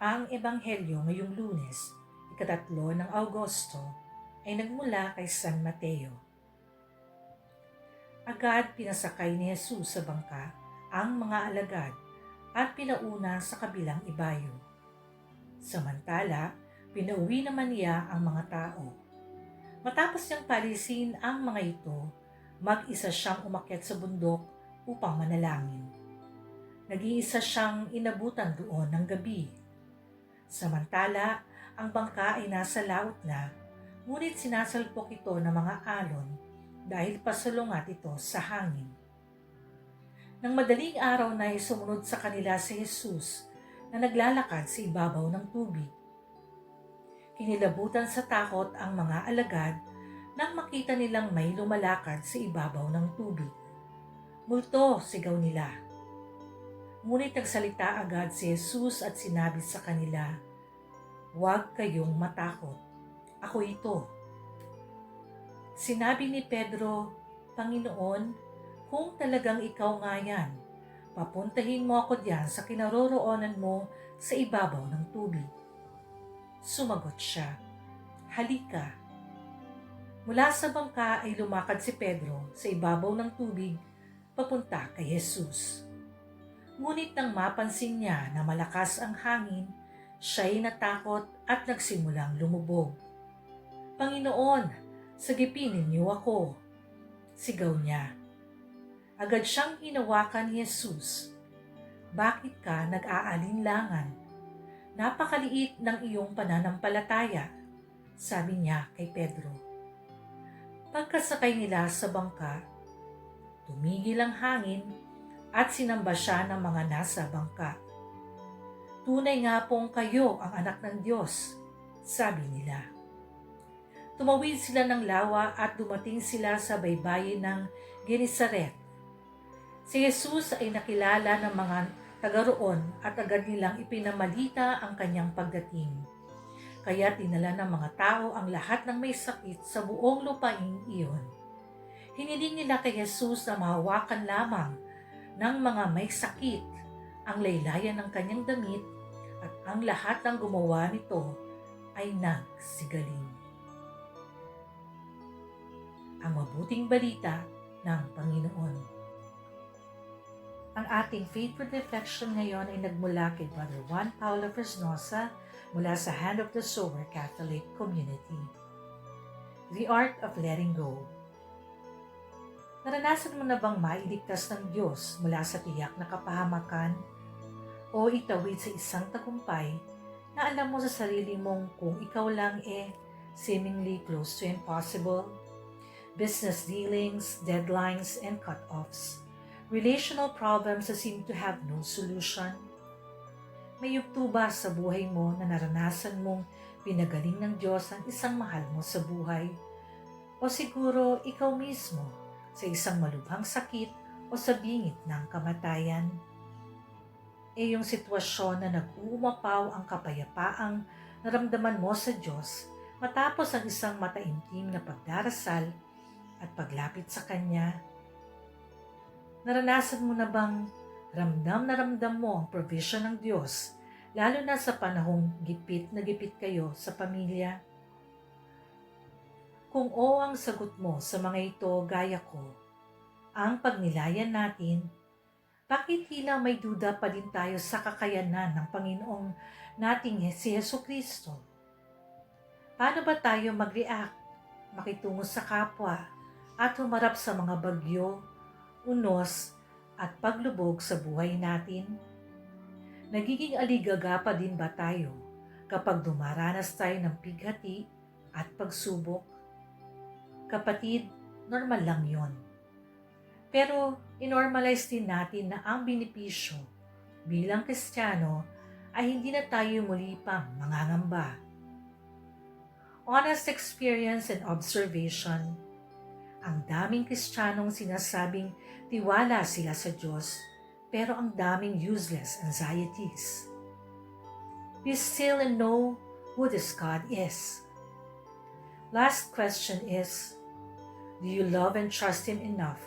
Ang Ebanghelyo ngayong Lunes, ikatatlo ng Agosto, ay nagmula kay San Mateo. Agad pinasakay ni Jesus sa bangka ang mga alagad at pinauna sa kabilang ibayo. Samantala, pinauwi naman niya ang mga tao. Matapos niyang palisin ang mga ito, mag-isa siyang umakyat sa bundok upang manalangin. Nag-iisa siyang inabutan doon ng gabi. Samantala, ang bangka ay nasa laot na, ngunit sinasalpok ito ng mga alon dahil pasalungat ito sa hangin. Nang madaling araw na sumunod sa kanila si Jesus na naglalakad sa ibabaw ng tubig. Kinilabutan sa takot ang mga alagad nang makita nilang may lumalakad sa ibabaw ng tubig. "Multo!" sigaw nila. Ngunit nagsalita agad si Jesus at sinabi sa kanila, "Huwag kayong matakot. Ako ito." Sinabi ni Pedro, "Panginoon, kung talagang ikaw nga yan, papuntahin mo ako diyan sa kinaroroonan mo sa ibabaw ng tubig." Sumagot siya, "Halika." Mula sa bangka ay lumakad si Pedro sa ibabaw ng tubig papunta kay Jesus. Ngunit nang mapansin niya na malakas ang hangin, siya'y natakot at nagsimulang lumubog. "Panginoon, sagipinin niyo ako," sigaw niya. Agad siyang hinawakan ni Jesus. "Bakit ka nag-aalinlangan? Napakaliit ng iyong pananampalataya," sabi niya kay Pedro. Pagkasakay nila sa bangka, tumigil ang hangin at sinamba siya ng mga nasa bangka. "Tunay nga pong kayo ang anak ng Diyos," sabi nila. Tumawid sila ng lawa at dumating sila sa baybayin ng Genesaret. Si Jesus ay nakilala ng mga taga-roon at agad nilang ipinamalita ang kanyang pagdating. Kaya dinala ng mga tao ang lahat ng may sakit sa buong lupaing iyon. Hiniling nila kay Jesus na mahawakan lamang ng mga may sakit ang laylayan ng kanyang damit at ang lahat ng gumawa nito ay nagsigaling. Ang mabuting balita ng Panginoon. Ang ating faithful reflection ngayon ay nagmula kay Brother Juan Paulo Fresnosa mula sa Hand of the Sower Catholic Community. The Art of Letting Go. Naranasan mo na bang mailigtas ng Diyos mula sa tiyak na kapahamakan o itawid sa isang tagumpay na alam mo sa sarili mong kung ikaw lang seemingly close to impossible? Business dealings, deadlines, and cut-offs. Relational problems that seem to have no solution. May yugto ba sa buhay mo na naranasan mong pinagaling ng Diyos ang isang mahal mo sa buhay? O siguro ikaw mismo sa isang malubhang sakit o sa bingit ng kamatayan? Yung sitwasyon na nag-uumapaw ang kapayapaang naramdaman mo sa Diyos matapos ang isang mataimtim na pagdarasal at paglapit sa Kanya. Naranasan mo na bang ramdam na ramdam mo ang provision ng Diyos, lalo na sa panahong gipit na gipit kayo sa pamilya? Kung oo ang sagot mo sa mga ito gaya ko, ang pagnilayan natin, bakit tila may duda pa din tayo sa kakayanan ng Panginoong nating si Jesucristo? Paano ba tayo mag-react, makitungo sa kapwa, at humarap sa mga bagyo, unos, at paglubog sa buhay natin? Nagiging aligaga pa din ba tayo kapag dumaranas tayo ng pighati at pagsubok? Kapatid, normal lang yon. Pero inormalize din natin na ang benepisyo bilang Kristiyano ay hindi na tayo muli pang mangangamba. Honest experience and observation. Ang daming Kristiyanong sinasabing tiwala sila sa Diyos, pero ang daming useless anxieties. Be still and know who this God is. Last question is, do you love and trust Him enough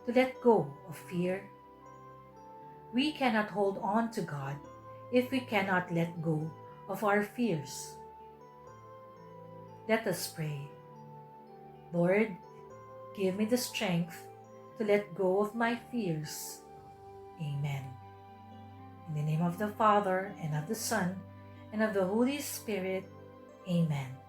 to let go of fear? We cannot hold on to God if we cannot let go of our fears. Let us pray. Lord, give me the strength to let go of my fears. Amen. In the name of the Father, and of the Son, and of the Holy Spirit. Amen.